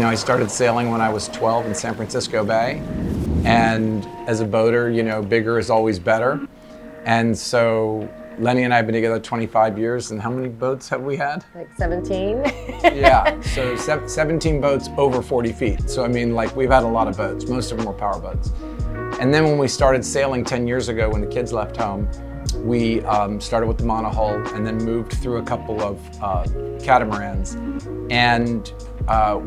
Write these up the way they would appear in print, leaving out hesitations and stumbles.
know, I started sailing when I was 12 in San Francisco Bay. And as a boater, you know, bigger is always better. And so Lennie and I have been together 25 years, and how many boats have we had? Like 17. Yeah, so 17 boats over 40 feet. So I mean, like, we've had a lot of boats. Most of them were power boats. And then when we started sailing 10 years ago, when the kids left home, we started with the monohull and then moved through a couple of catamarans. And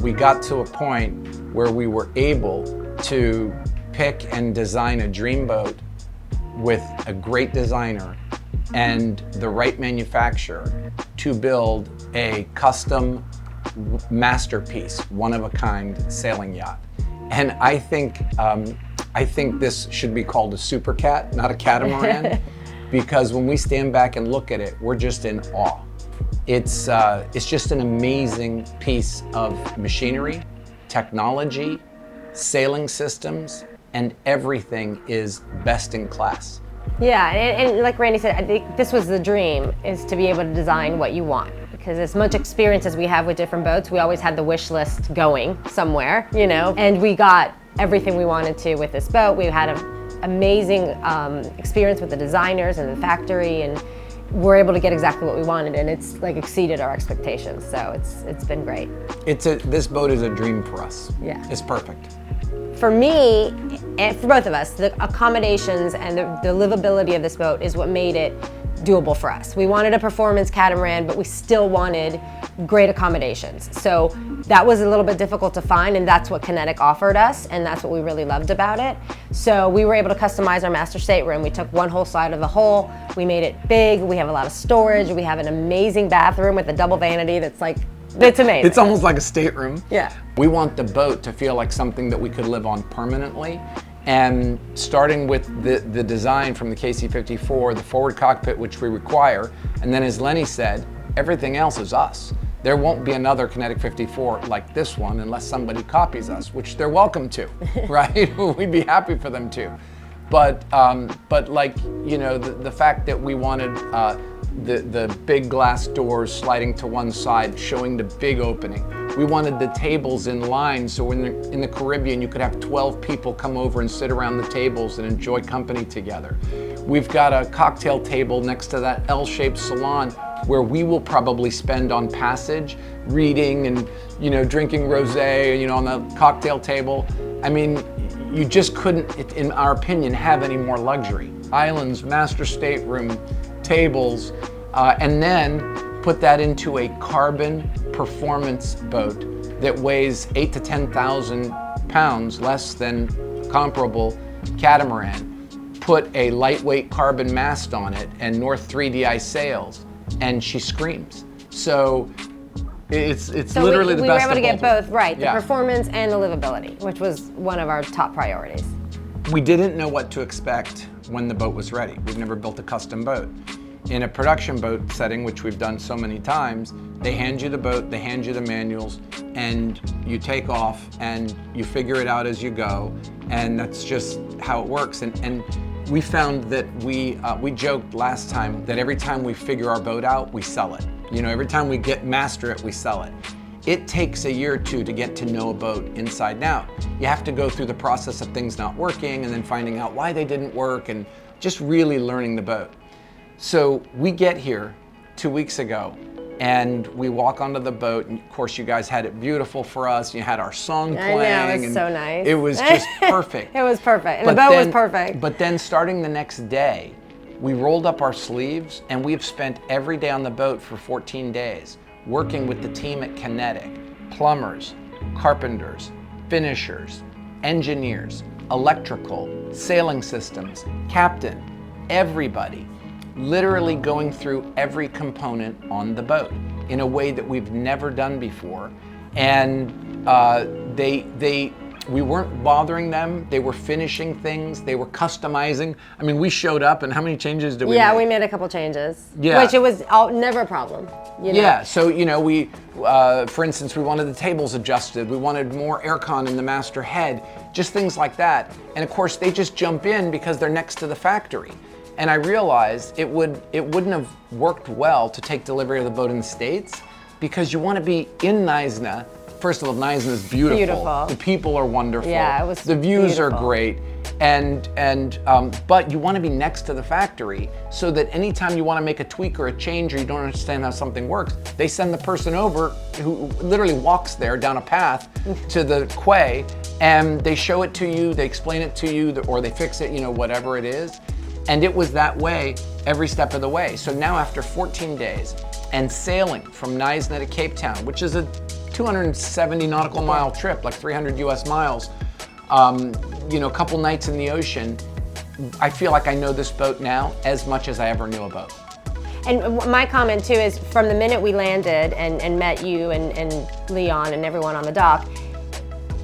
we got to a point where we were able to pick and design a dream boat with a great designer and the right manufacturer to build a custom masterpiece, one-of-a-kind sailing yacht. And I think this should be called a super cat, not a catamaran, because when we stand back and look at it, we're just in awe. It's just an amazing piece of machinery, technology, sailing systems, and everything is best in class. Yeah, and like Randy said, I think this was the dream, is to be able to design what you want. Because as much experience as we have with different boats, we always had the wish list going somewhere, you know, and we got everything we wanted to with this boat. We had an amazing experience with the designers and the factory, and we're able to get exactly what we wanted, and it's like exceeded our expectations. So it's been great. This boat is a dream for us. Yeah. It's perfect. For me, and for both of us, the accommodations and the livability of this boat is what made it doable for us. We wanted a performance catamaran, but we still wanted great accommodations. So that was a little bit difficult to find, and that's what Kinetic offered us, and that's what we really loved about it. So we were able to customize our master stateroom. We took one whole side of the hull, we made it big, we have a lot of storage, we have an amazing bathroom with a double vanity that's like, it's amazing. It's almost like a stateroom. Yeah. We want the boat to feel like something that we could live on permanently. And starting with the design from the KC54, the forward cockpit, which we require, and then as Lennie said, everything else is us. There won't be another Kinetic 54 like this one unless somebody copies us, which they're welcome to, right? We'd be happy for them to. But like, you know, the fact that we wanted the big glass doors sliding to one side, showing the big opening. We wanted the tables in line, so in the Caribbean you could have 12 people come over and sit around the tables and enjoy company together. We've got a cocktail table next to that L-shaped salon where we will probably spend on passage, reading and, you know, drinking rosé, you know, on the cocktail table. I mean, you just couldn't, in our opinion, have any more luxury. Islands, master stateroom, tables, and then put that into a carbon performance boat that weighs 8,000 to 10,000 pounds, less than comparable catamaran. Put a lightweight carbon mast on it and North 3DI sails, and she screams. So it's literally the best of both. We were able to get both, right, the Yeah. performance and the livability, which was one of our top priorities. We didn't know what to expect when the boat was ready. We've never built a custom boat. In a production boat setting, which we've done so many times, they hand you the boat, they hand you the manuals, and you take off and you figure it out as you go, and that's just how it works. And we found that we joked last time that every time we figure our boat out, we sell it. You know, every time we master it, we sell it. It takes a year or two to get to know a boat inside and out. You have to go through the process of things not working and then finding out why they didn't work and just really learning the boat. So we get here 2 weeks ago and we walk onto the boat, and of course you guys had it beautiful for us. You had our song playing. I know, it was so nice. It was just perfect. It was perfect, and the boat was perfect. But then starting the next day, we rolled up our sleeves and we've spent every day on the boat for 14 days working with the team at Kinetic, plumbers, carpenters, finishers, engineers, electrical, sailing systems, captain, everybody, literally going through every component on the boat in a way that we've never done before. And we weren't bothering them. They were finishing things. They were customizing. I mean, we showed up, and how many changes did we make? Yeah, we made a couple changes. Yeah. Which it was never a problem. You know? Yeah, so, you know, for instance, we wanted the tables adjusted. We wanted more aircon in the master head, just things like that. And of course, they just jump in because they're next to the factory. And I realized it wouldn't have worked well to take delivery of the boat in the States, because you want to be in Neisner first of all, Neisen is beautiful. Beautiful. The people are wonderful. Yeah, it was The views are beautiful. great. But you want to be next to the factory so that anytime you want to make a tweak or a change or you don't understand how something works, they send the person over who literally walks there down a path to the quay, and they show it to you, they explain it to you, or they fix it, whatever it is. And it was that way every step of the way. So now after 14 days and sailing from Neisen to Cape Town, which is a 270 nautical mile trip, like 300 US miles, a couple nights in the ocean, I feel like I know this boat now as much as I ever knew a boat. And my comment too is from the minute we landed and met you and Leon and everyone on the dock,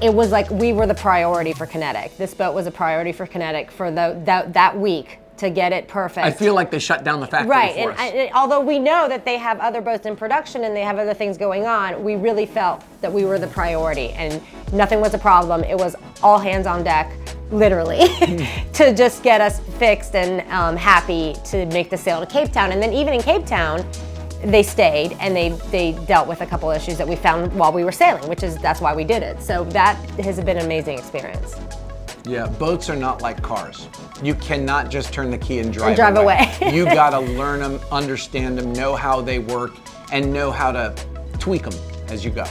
it was like we were the priority for Kinetic. This boat was a priority for Kinetic for that week to get it perfect. I feel like they shut down the factory right, for us. And although we know that they have other boats in production and they have other things going on, we really felt that we were the priority and nothing was a problem. It was all hands on deck, literally, to just get us fixed and happy to make the sail to Cape Town. And then even in Cape Town, they stayed and they dealt with a couple issues that we found while we were sailing, that's why we did it. So that has been an amazing experience. Yeah, boats are not like cars. You cannot just turn the key and drive away. You gotta learn them, understand them, know how they work, and know how to tweak them as you go.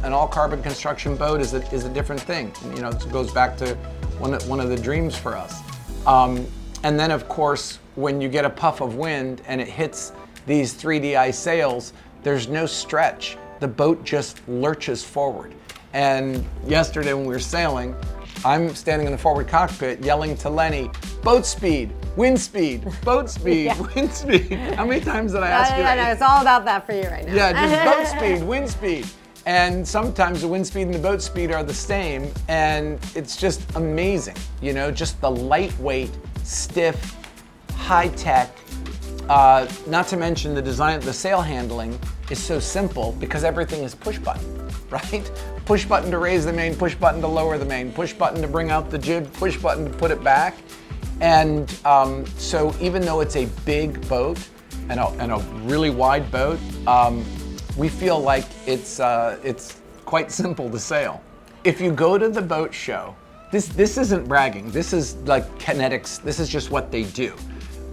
An all-carbon construction boat is a different thing. It goes back to one of the dreams for us. And then, of course, when you get a puff of wind and it hits these 3DI sails, there's no stretch. The boat just lurches forward. And yesterday when we were sailing, I'm standing in the forward cockpit yelling to Lenny, boat speed, wind speed, boat speed, Yeah. wind speed. How many times did I ask you? I know, it's all about that for you right now. Yeah, just boat speed, wind speed. And sometimes the wind speed and the boat speed are the same, and it's just amazing. Just the lightweight, stiff, high-tech, not to mention the design, the sail handling is so simple because everything is push button, right? Push button to raise the main, push button to lower the main, push button to bring out the jib, push button to put it back. And so even though it's a big boat and a really wide boat, we feel like it's quite simple to sail. If you go to the boat show, this isn't bragging, this is like Kinetics, this is just what they do.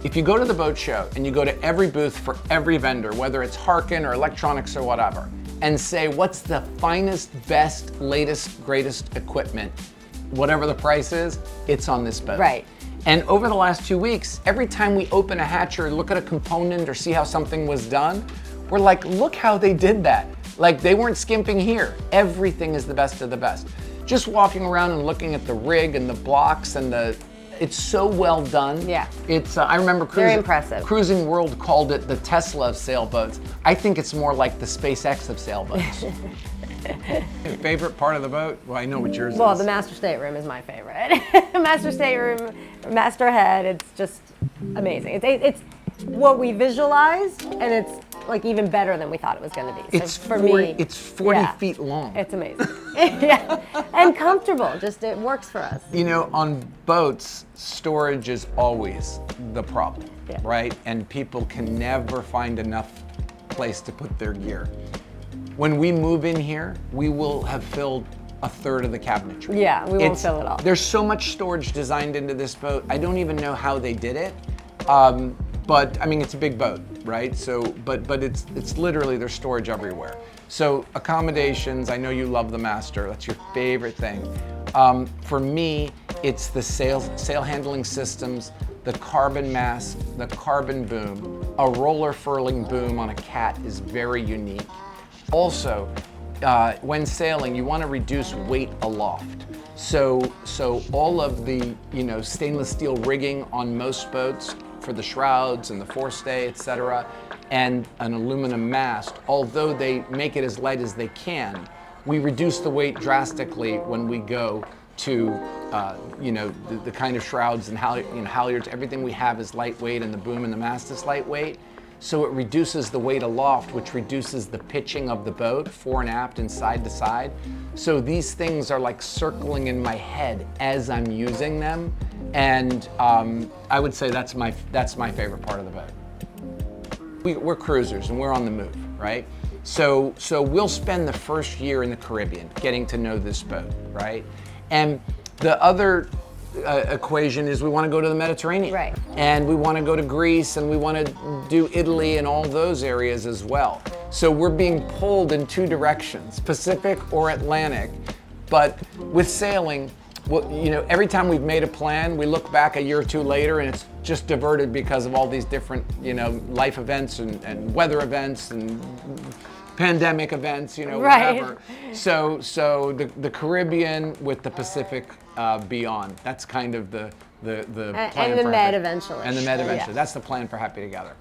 If you go to the boat show and you go to every booth for every vendor, whether it's Harkin or electronics or whatever, and say, what's the finest, best, latest, greatest equipment, whatever the price is, it's on this boat. Right. And over the last 2 weeks, every time we open a hatch or look at a component or see how something was done, we're like, look how they did that. Like, they weren't skimping here. Everything is the best of the best. Just walking around and looking at the rig and the blocks and it's so well done. Yeah. It's, I remember Very impressive. Cruising World called it the Tesla of sailboats. I think it's more like the SpaceX of sailboats. Your favorite part of the boat? Well, I know what yours is. Well, the master stateroom is my favorite. Master stateroom, master head, it's just amazing. It's what we visualized, and it's like even better than we thought it was going to be. So It's for 40, me, it's 40 yeah, feet long. It's amazing. Yeah, and comfortable. Just it works for us. On boats, storage is always the problem, Yeah. right? And people can never find enough place to put their gear. When we move in here, we will have filled a third of the cabinetry. Yeah, we won't fill it all. There's so much storage designed into this boat. I don't even know how they did it. But I mean, it's a big boat, right? So, but it's literally, there's storage everywhere. So accommodations, I know you love the master. That's your favorite thing. For me, it's the sail handling systems, the carbon mast, the carbon boom. A roller furling boom on a Cat is very unique. Also, when sailing, you want to reduce weight aloft. So all of the stainless steel rigging on most boats for the shrouds and the forestay, etc., and an aluminum mast, although they make it as light as they can, we reduce the weight drastically when we go to the kind of shrouds and halyards. Everything we have is lightweight, and the boom and the mast is lightweight. So it reduces the weight aloft, which reduces the pitching of the boat, fore and aft and side to side. So these things are like circling in my head as I'm using them. And I would say that's my favorite part of the boat. We're cruisers and we're on the move, right? So we'll spend the first year in the Caribbean getting to know this boat, right? And the other equation is we want to go to the Mediterranean. Right. And we want to go to Greece, and we want to do Italy and all those areas as well. So we're being pulled in two directions, Pacific or Atlantic. But with sailing, well, you know, every time we've made a plan, we look back a year or two later and it's just diverted because of all these different, you know, life events and weather events and pandemic events, you know, Right. whatever. So the Caribbean with the Pacific beyond. That's kind of the plan and the for Med Happy. eventually. And the Med Yeah. eventually. That's the plan for Happy Together.